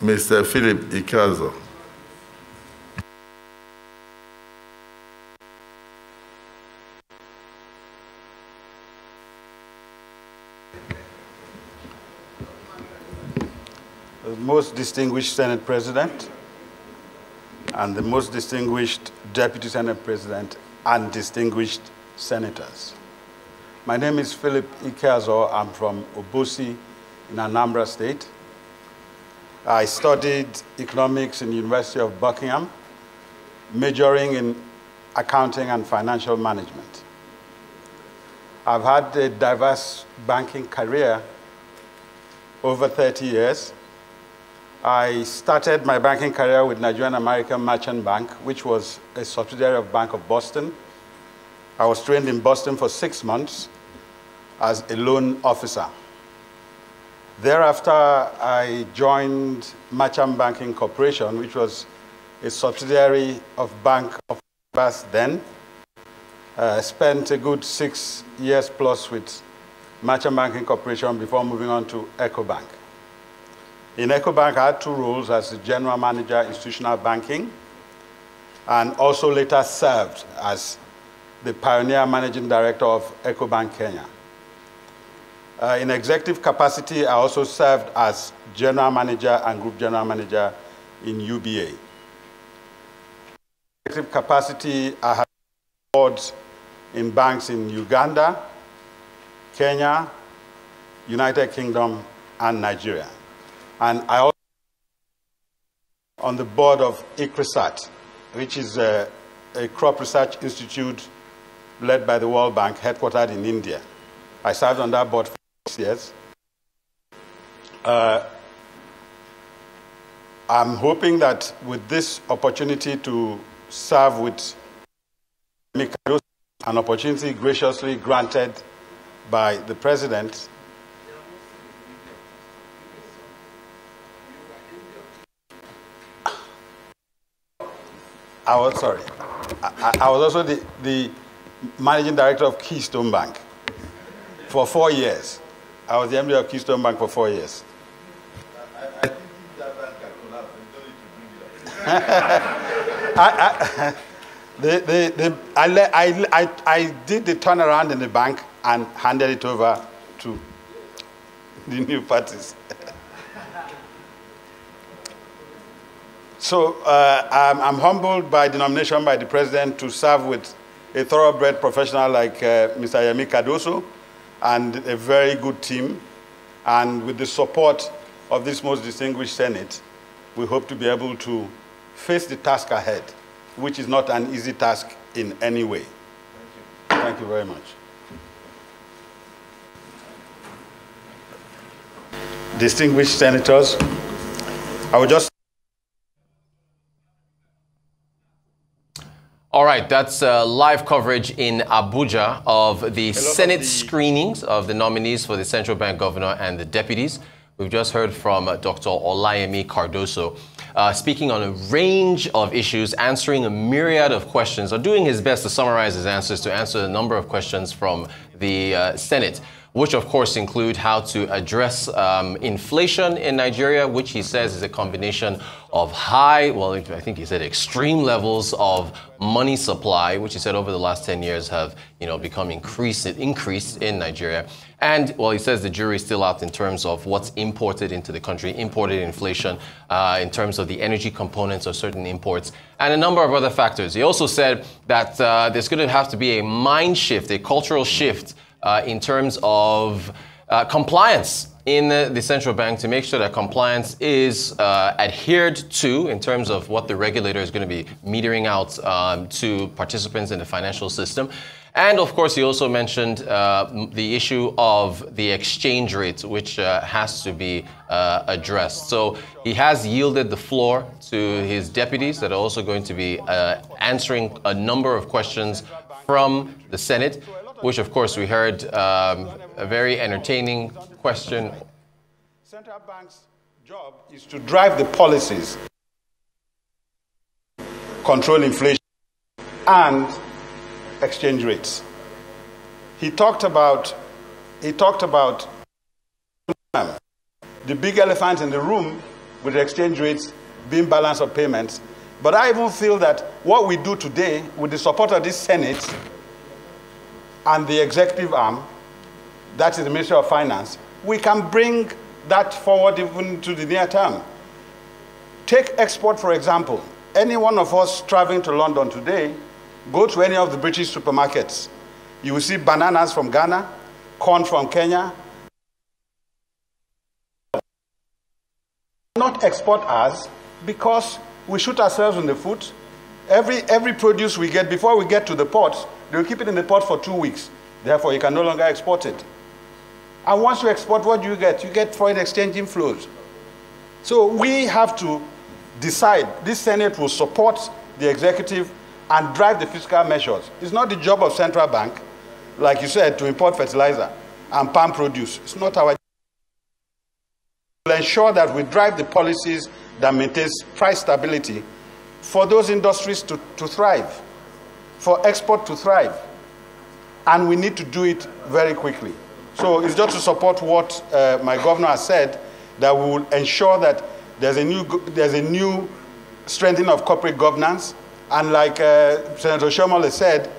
Mr. Philip Ikeazor. The most distinguished Senate President and the most distinguished Deputy Senate President and distinguished senators. My name is Philip Ikeazor. I'm from Obosi in Anambra State. I studied economics in the University of Buckingham, majoring in accounting and financial management. I've had a diverse banking career over 30 years. I started my banking career with Nigerian American Merchant Bank, which was a subsidiary of Bank of Boston. I was trained in Boston for 6 months as a loan officer. Thereafter, I joined Merchant Banking Corporation, which was a subsidiary of Bank of Boston then. Spent a good 6 years plus with Merchant Banking Corporation before moving on to EcoBank. In EcoBank, I had 2 roles as the General Manager, Institutional Banking, and also later served as the Pioneer Managing Director of EcoBank Kenya. In executive capacity, I also served as General Manager and Group General Manager in UBA. In executive capacity, I had boards in banks in Uganda, Kenya, United Kingdom, and Nigeria. And I also on the board of Ikeazor, which is a crop research institute led by the World Bank, headquartered in India. I served on that board for 6 years. I'm hoping that with this opportunity to serve with Ikeazor, an opportunity graciously granted by the President, I was also the Managing Director of Keystone Bank for 4 years. I was the MD of Keystone Bank for 4 years. I did the turnaround in the bank and handed it over to the new parties. So I'm humbled by the nomination by the President to serve with a thoroughbred professional like Mr. Ikeazor and a very good team. And with the support of this most distinguished Senate, we hope to be able to face the task ahead, which is not an easy task in any way. Thank you. Thank you very much. Distinguished senators, I would just... All right, that's live coverage in Abuja of the Senate screenings of the nominees for the Central Bank Governor and the deputies. We've just heard from Dr. Olayemi Cardoso, speaking on a range of issues, answering a myriad of questions, or doing his best to summarize his answers to answer a number of questions from the Senate, which of course include how to address inflation in Nigeria, which he says is a combination of high, well, I think he said extreme levels of money supply, which he said over the last 10 years have, become increased in Nigeria. And, well, he says the jury is still out in terms of what's imported into the country, imported inflation, in terms of the energy components of certain imports, and a number of other factors. He also said that there's going to have to be a mind shift, a cultural shift in terms of compliance in the central bank to make sure that compliance is adhered to in terms of what the regulator is going to be metering out to participants in the financial system. And of course, he also mentioned the issue of the exchange rate, which has to be addressed. So he has yielded the floor to his deputies that are also going to be answering a number of questions from the Senate, which of course we heard a very entertaining question. Central bank's job is to drive the policies, control inflation, and exchange rates. He talked about the big elephant in the room with the exchange rates being balance of payments. But I even feel that what we do today, with the support of this Senate and the executive arm, that is the Ministry of Finance, we can bring that forward even to the near term. Take export, for example. Any one of us traveling to London today, go to any of the British supermarkets. You will see bananas from Ghana, corn from Kenya. Not export us because we shoot ourselves in the foot. Every produce we get, before we get to the ports, they will keep it in the port for 2 weeks. Therefore, you can no longer export it. And once you export, what do you get? You get foreign exchange inflows. So we have to decide. This Senate will support the executive and drive the fiscal measures. It's not the job of central bank, like you said, to import fertilizer and palm produce. It's not our job. We'll ensure that we drive the policies that maintains price stability for those industries to thrive, for export to thrive. And we need to do it very quickly. So it's just to support what my governor has said, that we will ensure that there's a new strengthening of corporate governance. And like Senator Shomole said,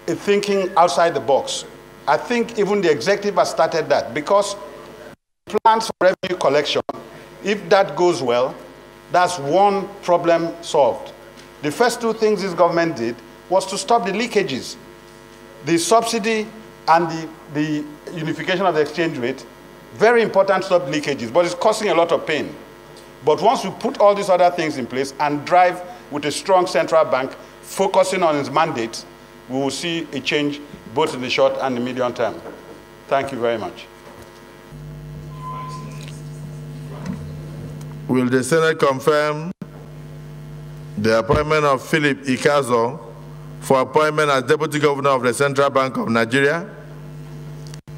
thinking outside the box. I think even the executive has started that, because plans for revenue collection, if that goes well, that's one problem solved. The first two things this government did was to stop the leakages. The subsidy and the unification of the exchange rate, very important to stop leakages, but it's causing a lot of pain. But once we put all these other things in place and drive with a strong central bank focusing on its mandate, we will see a change both in the short and the medium term. Thank you very much. Will the Senate confirm the appointment of Philip Ikeazor for appointment as Deputy Governor of the Central Bank of Nigeria?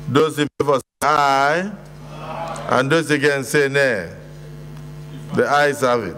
Those in favor say aye, and those against say nay. The ayes have it.